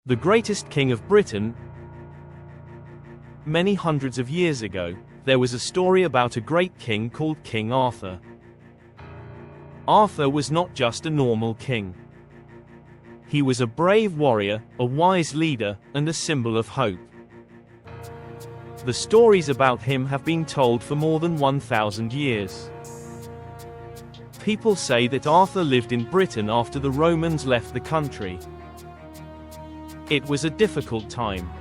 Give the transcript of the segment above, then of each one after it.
The greatest king of Britain. Many hundreds of years ago, there was a story about a great king called King Arthur. Arthur was not just a normal king. He was a brave warrior, a wise leader, and a symbol of hope. The stories about him have been told for more than 1,000 years. People say that Arthur lived in Britain after the Romans left the country. It was a difficult time.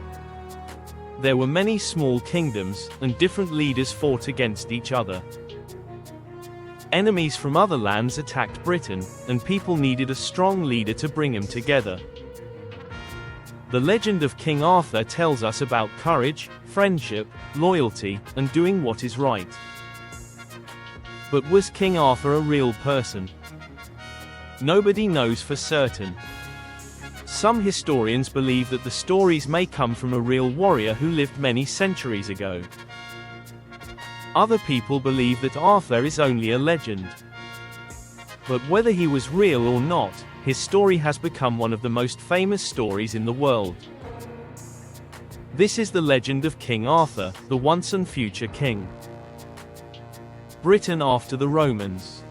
There were many small kingdoms, and different leaders fought against each other. Enemies from other lands attacked Britain, and people needed a strong leader to bring them together. The legend of King Arthur tells us about courage, friendship, loyalty, and doing what is right. But was King Arthur a real person? Nobody knows for certain. Some historians believe that the stories may come from a real warrior who lived many centuries ago. Other people believe that Arthur is only a legend. But whether he was real or not, his story has become one of the most famous stories in the world. This is the legend of King Arthur, the once and future king. Britain after the Romans.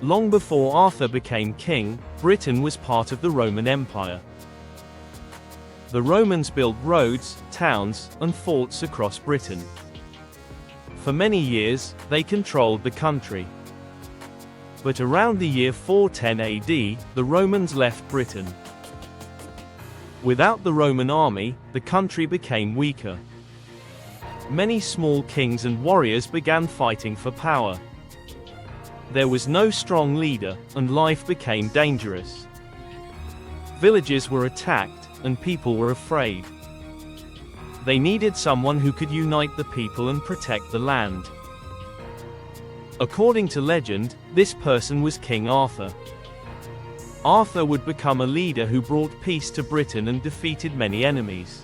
Long before Arthur became king, Britain was part of the Roman Empire. The Romans built roads, towns, and forts across Britain. For many years, they controlled the country. But around the year 410 AD, the Romans left Britain. Without the Roman army, the country became weaker. Many small kings and warriors began fighting for power. There was no strong leader, and life became dangerous. Villages were attacked, and people were afraid. They needed someone who could unite the people and protect the land. According to legend, this person was King Arthur. Arthur would become a leader who brought peace to Britain and defeated many enemies.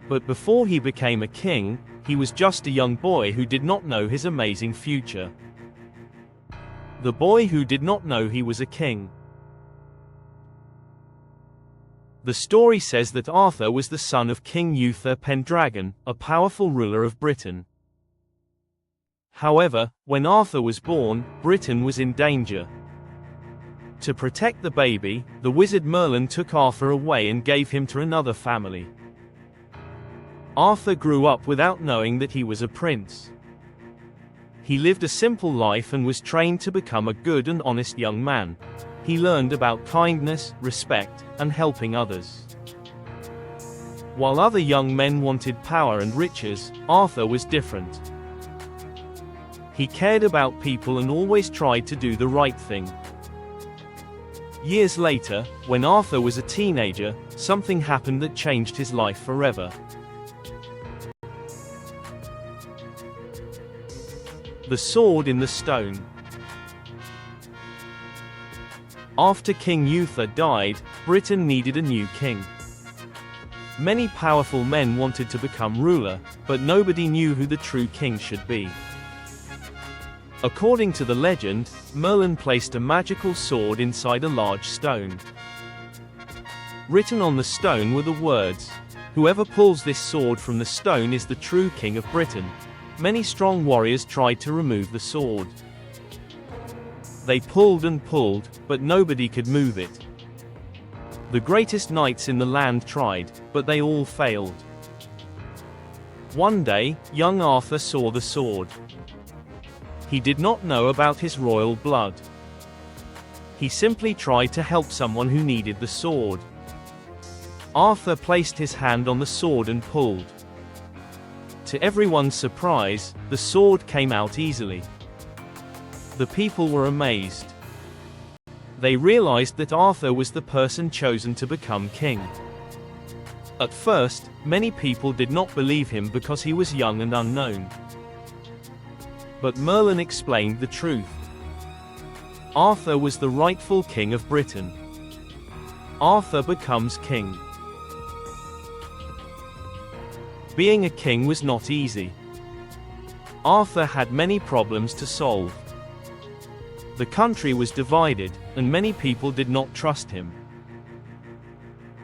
But before he became a king, he was just a young boy who did not know his amazing future. The boy who did not know he was a king. The story says that Arthur was the son of King Uther Pendragon, a powerful ruler of Britain. However, when Arthur was born, Britain was in danger. To protect the baby, the wizard Merlin took Arthur away and gave him to another family. Arthur grew up without knowing that he was a prince. He lived a simple life and was trained to become a good and honest young man. He learned about kindness, respect, and helping others. While other young men wanted power and riches, Arthur was different. He cared about people and always tried to do the right thing. Years later, when Arthur was a teenager, something happened that changed his life forever. The sword in the stone. After King Uther died, Britain needed a new king. Many powerful men wanted to become ruler, but nobody knew who the true king should be. According to the legend, Merlin placed a magical sword inside a large stone. Written on the stone were the words, "Whoever pulls this sword from the stone is the true king of Britain." Many strong warriors tried to remove the sword. They pulled and pulled, but nobody could move it. The greatest knights in the land tried, but they all failed. One day, young Arthur saw the sword. He did not know about his royal blood. He simply tried to help someone who needed the sword. Arthur placed his hand on the sword and pulled. To everyone's surprise, the sword came out easily. The people were amazed. They realized that Arthur was the person chosen to become king. At first, many people did not believe him because he was young and unknown. But Merlin explained the truth. Arthur was the rightful king of Britain. Arthur becomes king. Being a king was not easy. Arthur had many problems to solve. The country was divided, and many people did not trust him.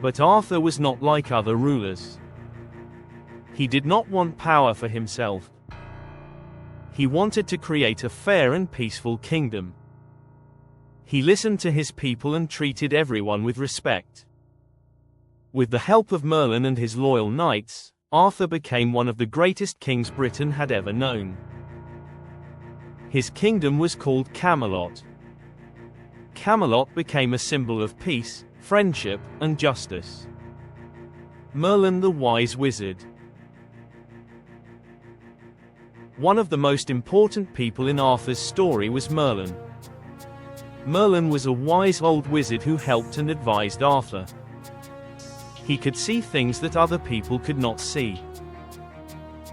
But Arthur was not like other rulers. He did not want power for himself. He wanted to create a fair and peaceful kingdom. He listened to his people and treated everyone with respect. With the help of Merlin and his loyal knights, Arthur became one of the greatest kings Britain had ever known. His kingdom was called Camelot. Camelot became a symbol of peace, friendship, and justice. Merlin the Wise Wizard. One of the most important people in Arthur's story was Merlin. Merlin was a wise old wizard who helped and advised Arthur. He could see things that other people could not see.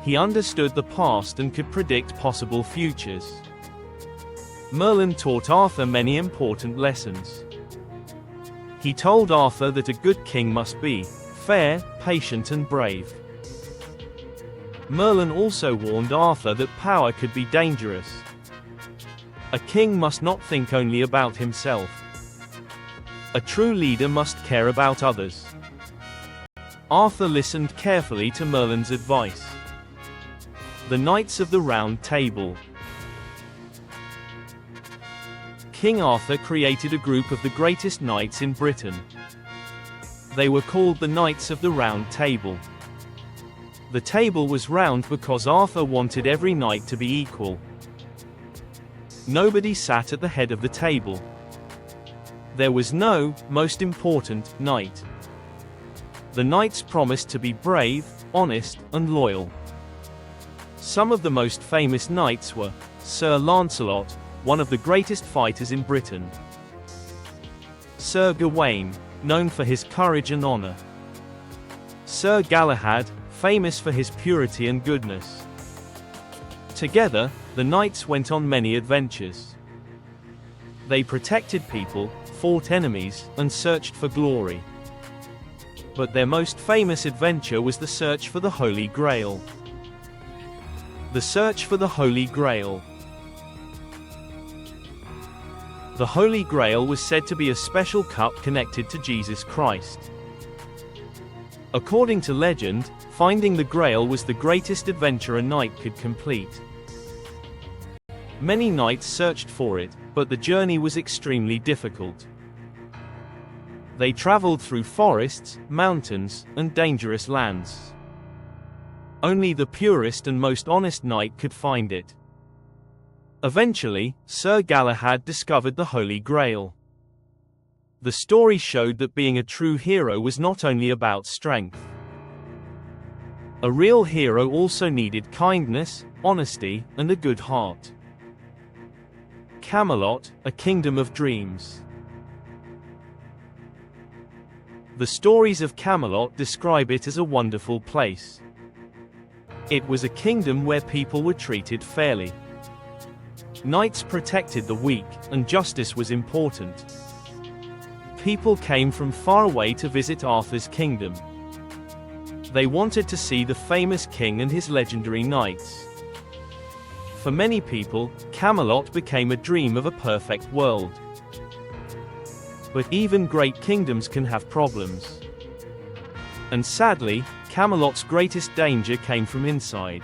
He understood the past and could predict possible futures. Merlin taught Arthur many important lessons. He told Arthur that a good king must be fair, patient, and brave. Merlin also warned Arthur that power could be dangerous. A king must not think only about himself. A true leader must care about others. Arthur listened carefully to Merlin's advice. The Knights of the Round Table. King Arthur created a group of the greatest knights in Britain. They were called the Knights of the Round Table. The table was round because Arthur wanted every knight to be equal. Nobody sat at the head of the table. There was no, most important, knight. The knights promised to be brave, honest, and loyal. Some of the most famous knights were Sir Lancelot, one of the greatest fighters in Britain; Sir Gawain, known for his courage and honor; Sir Galahad, famous for his purity and goodness. Together, the knights went on many adventures. They protected people, fought enemies, and searched for glory. But their most famous adventure was the search for the Holy Grail. The search for the Holy Grail. The Holy Grail was said to be a special cup connected to Jesus Christ. According to legend, finding the Grail was the greatest adventure a knight could complete. Many knights searched for it, but the journey was extremely difficult. They traveled through forests, mountains, and dangerous lands. Only the purest and most honest knight could find it. Eventually, Sir Galahad discovered the Holy Grail. The story showed that being a true hero was not only about strength. A real hero also needed kindness, honesty, and a good heart. Camelot, a kingdom of dreams. The stories of Camelot describe it as a wonderful place. It was a kingdom where people were treated fairly. Knights protected the weak, and justice was important. People came from far away to visit Arthur's kingdom. They wanted to see the famous king and his legendary knights. For many people, Camelot became a dream of a perfect world. But even great kingdoms can have problems. And sadly, Camelot's greatest danger came from inside.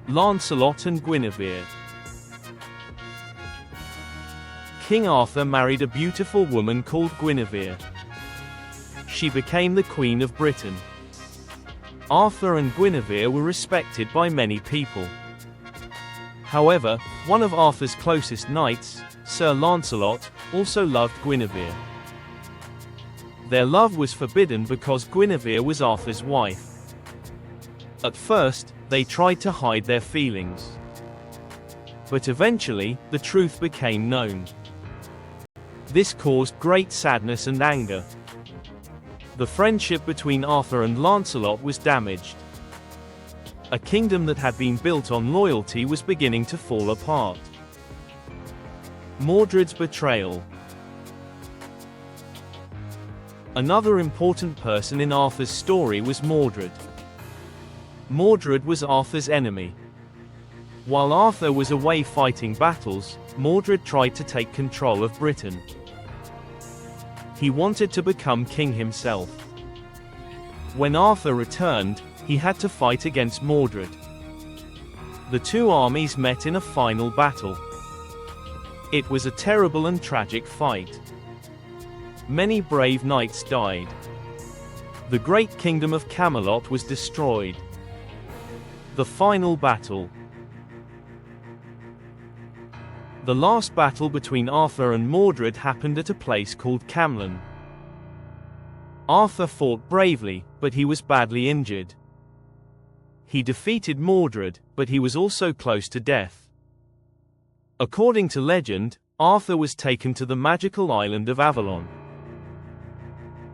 Lancelot and Guinevere. King Arthur married a beautiful woman called Guinevere. She became the Queen of Britain. Arthur and Guinevere were respected by many people. However, one of Arthur's closest knights, Sir Lancelot, also loved Guinevere. Their love was forbidden because Guinevere was Arthur's wife. At first, they tried to hide their feelings. But eventually, the truth became known. This caused great sadness and anger. The friendship between Arthur and Lancelot was damaged. A kingdom that had been built on loyalty was beginning to fall apart. Mordred's betrayal. Another important person in Arthur's story was Mordred. Mordred was Arthur's enemy. While Arthur was away fighting battles, Mordred tried to take control of Britain. He wanted to become king himself. When Arthur returned, he had to fight against Mordred. The two armies met in a final battle. It was a terrible and tragic fight. Many brave knights died. The great kingdom of Camelot was destroyed. The final battle. The last battle between Arthur and Mordred happened at a place called Merlin. Arthur fought bravely, but he was badly injured. He defeated Mordred, but he was also close to death. According to legend, Arthur was taken to the magical island of Avalon.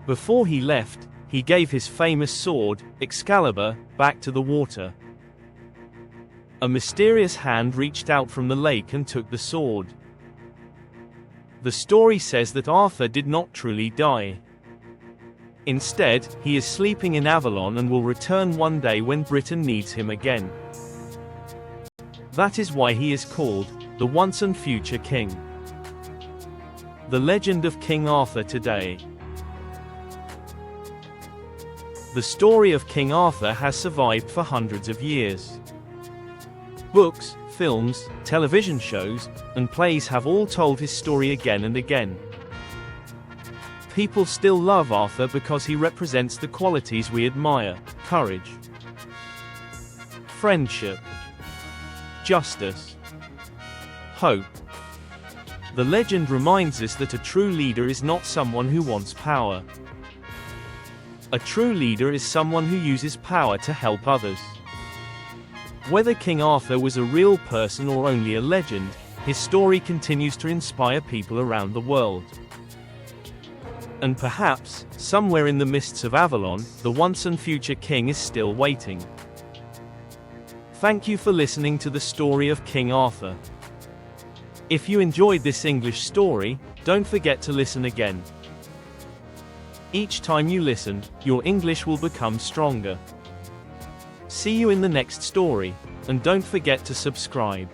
Before he left, he gave his famous sword, Excalibur, back to the water. A mysterious hand reached out from the lake and took the sword. The story says that Arthur did not truly die. Instead, he is sleeping in Avalon and will return one day when Britain needs him again. That is why he is called the once and future king. The legend of King Arthur today. The story of King Arthur has survived for hundreds of years. Books, films, television shows, and plays have all told his story again and again. People still love Arthur because he represents the qualities we admire: courage, friendship, justice, hope. The legend reminds us that a true leader is not someone who wants power. A true leader is someone who uses power to help others. Whether King Arthur was a real person or only a legend, his story continues to inspire people around the world. And perhaps, somewhere in the mists of Avalon, the once and future king is still waiting. Thank you for listening to the story of King Arthur. If you enjoyed this English story, don't forget to listen again. Each time you listen, your English will become stronger. See you in the next story, and don't forget to subscribe.